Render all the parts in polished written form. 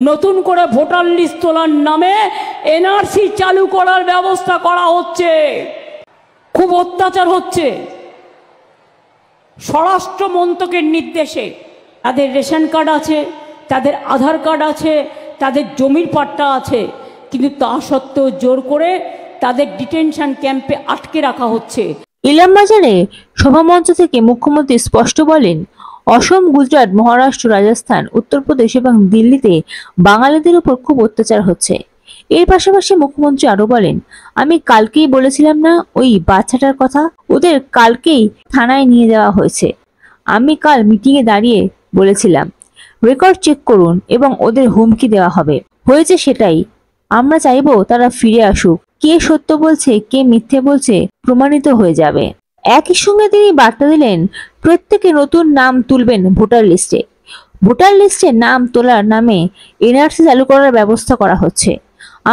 নতুন করে voter list তোলার নামে এনআরসি চালু করার ব্যবস্থা করা হচ্ছে। খুব অত্যাচার হচ্ছে। স্বরাষ্ট্র মন্ত্রকের নির্দেশে তাদের রেশন কার্ড আছে, তাদের আধার কার্ড আছে, তাদের জমির পাট্টা আছে, কিন্তু তা সত্ত্বেও জোর করে তাদের ডিটেনশন ক্যাম্পে আটকে রাখা হচ্ছে। ইলামবাজারে সভামঞ্চ থেকে মুখ্যমন্ত্রী স্পষ্ট বলেন, অসম, গুজরাট, মহারাষ্ট্র, রাজস্থান, উত্তরপ্রদেশ এবং দিল্লিতে বাঙালিদের উপর খুব অত্যাচার হচ্ছে। এর পাশাপাশি মুখ্যমন্ত্রী আরো বলেন, আমি কালকেই বলেছিলাম না ওই বাচ্চাটার কথা, ওদের কালকেই থানায় নিয়ে যাওয়া হয়েছে। আমি কাল মিটিংয়ে দাঁড়িয়ে বলেছিলাম রেকর্ড চেক করুন এবং ওদের হুমকি দেওয়া হবে। হয়েছে সেটাই। আমরা চাইবো তারা ফিরে আসুক। কে সত্য বলছে কে মিথ্যে বলছে প্রমাণিত হয়ে যাবে। একই সঙ্গে তিনি বার্তা দিলেন, প্রত্যেকে নতুন নাম তুলবেন ভোটার লিস্টে। ভোটার লিস্টে নাম তোলার নামে এনআরসি চালু করার ব্যবস্থা করা হচ্ছে।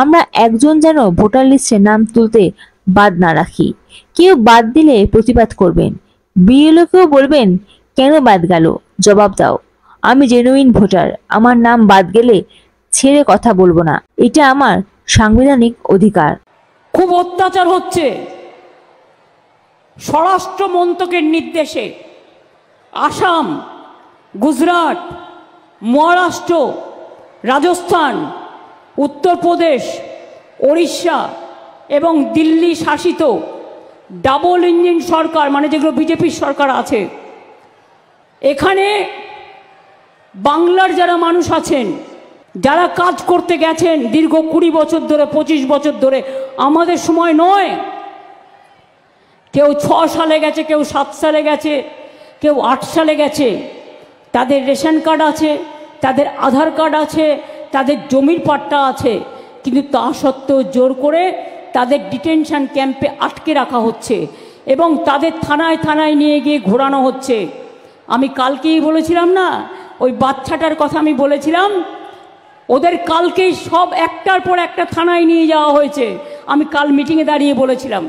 আমরা একজন যেন ভোটার লিস্টে নাম তুলতে বাদ না রাখি। কেউ বাদ দিলে প্রতিবাদ করবেন। বিএলওকেও বলবেন কেন বাদ গেল, জবাব দাও। আমি জেনুইন ভোটার, আমার নাম বাদ গেলে ছেড়ে কথা বলবো না, এটা আমার সাংবিধানিক অধিকার। খুব অত্যাচার হচ্ছে। স্বরাষ্ট্র মন্ত্রকের নির্দেশে আসাম, গুজরাট, মহারাষ্ট্র, রাজস্থান, উত্তরপ্রদেশ, ওড়িশা এবং দিল্লি শাসিত ডাবল ইঞ্জিন সরকার, মানে যেগুলো বিজেপির সরকার আছে, এখানে বাংলার যারা মানুষ আছেন, যারা কাজ করতে গেছেন দীর্ঘ 20 বছর ধরে, 25 বছর ধরে, আমাদের সময় নয়, কেউ 6 সালে গেছে, কেউ 7 সালে গেছে, কেউ 8 সালে গেছে, তাদের রেশন কার্ড আছে, তাদের আধার কার্ড আছে, তাদের জমির পাট্টা আছে, কিন্তু তা সত্ত্বেও জোর করে তাদের ডিটেনশন ক্যাম্পে আটকে রাখা হচ্ছে এবং তাদের থানায় থানায় নিয়ে গিয়ে ঘোরানো হচ্ছে। আমি কালকেই বলেছিলাম না, ওই বাচ্চাটার কথা আমি বলেছিলাম, ওদের কালকেই সব একটার পর একটা থানায় নিয়ে যাওয়া হয়েছে। আমি কাল মিটিংয়ে দাঁড়িয়ে বলেছিলাম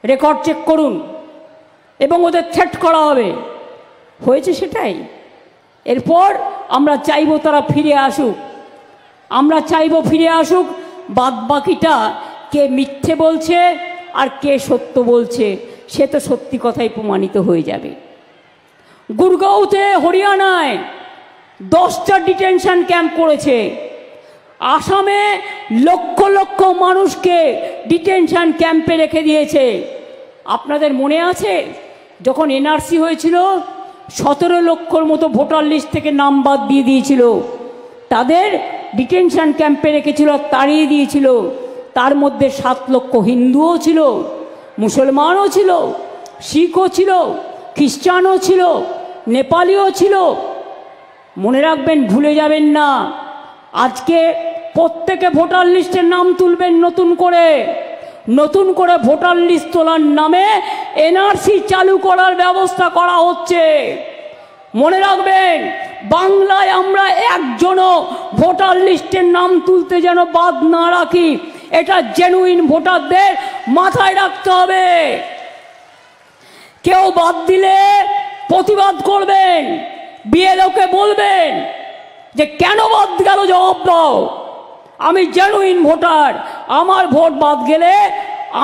রেকর্ড চেক করুন এবং ওদের থ্রেট করা হবে। হয়েছে সেটাই। এরপর আমরা চাইবো তারা ফিরে আসুক, আমরা চাইবো ফিরে আসুক। বাদ বাকিটা কে মিথ্যে বলছে আর কে সত্য বলছে সে তো সত্যি কথাই প্রমাণিত হয়ে যাবে। গুরগাঁওতে, হরিয়ানায় 10টা ডিটেনশন ক্যাম্প করেছে। আসামে লক্ষ লক্ষ মানুষকে ডিটেনশন ক্যাম্পে রেখে দিয়েছে। আপনাদের মনে আছে যখন এনআরসি হয়েছিল 17 লক্ষর মতো ভোটার লিস্ট থেকে নাম বাদ দিয়ে দিয়েছিল, তাদের ডিটেনশন ক্যাম্পে রেখেছিল, তাড়িয়ে দিয়েছিল। তার মধ্যে 7 লক্ষ হিন্দুও ছিল, মুসলমানও ছিল, শিখও ছিল, খ্রিস্টানও ছিল, নেপালিও ছিল। মনে রাখবেন, ভুলে যাবেন না। আজকে প্রত্যেকে ভোটার লিস্টের নাম তুলবেন নতুন করে। নতুন করে ভোটার লিস্ট তোলার নামে এনআরসি চালু করার ব্যবস্থা করা হচ্ছে। মনে রাখবেন, বাংলায় আমরা একজনও ভোটার লিস্টের নাম তুলতে যেন বাদ না রাখি, এটা জেনুইন ভোটারদের মাথায় রাখতে হবে। কেউ বাদ দিলে প্রতিবাদ করবেন, বিএলওকে বলবেন যে কেন বাদ গেল, জবাব দাও। আমি জেনুইন ভোটার, আমার ভোট বাদ গেলে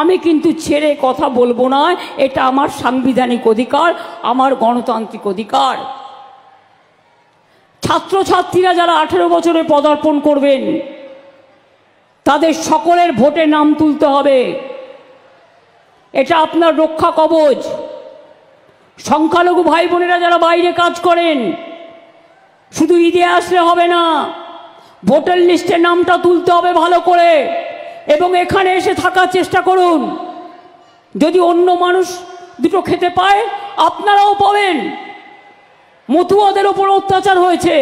আমি কিন্তু ছেড়ে কথা বলবো না, এটা আমার সাংবিধানিক অধিকার, আমার গণতান্ত্রিক অধিকার। ছাত্রছাত্রীরা যারা 18 বছরে পদার্পণ করবেন তাদের সকলের ভোটে নাম তুলতে হবে, এটা আপনার রক্ষা কবচ। সংখ্যালঘু ভাই বোনেরা যারা বাইরে কাজ করেন, শুধু ঈদে আসলে হবে না, ভোটার লিস্টে নামটা তুলতে হবে ভালো করে এবং এখানে এসে থাকার চেষ্টা করুন। যদি অন্য মানুষ দুটো খেতে পায়, আপনারাও পাবেন। মতুয়াদের ওপর অত্যাচার হয়েছে,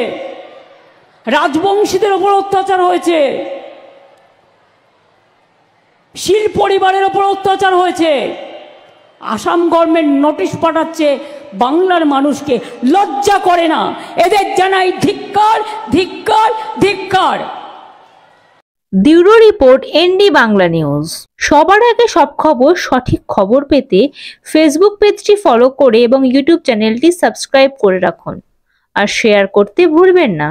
রাজবংশীদের ওপর অত্যাচার হয়েছে, শীল পরিবারের ওপর অত্যাচার হয়েছে। আসাম গভর্নমেন্ট নোটিশ পাঠাচ্ছে বাংলার মানুষকে, লজ্জা করে না? এদের জানাই ধিক্কার, ধিক্কার, ধিক্কার। Bureau report, ND Bangla news. সবার আগে সব খবর, সঠিক খবর পেতে ফেসবুক পেজটি ফলো করে এবং ইউটিউব চ্যানেলটি সাবস্ক্রাইব করে রাখুন আর শেয়ার করতে ভুলবেন না।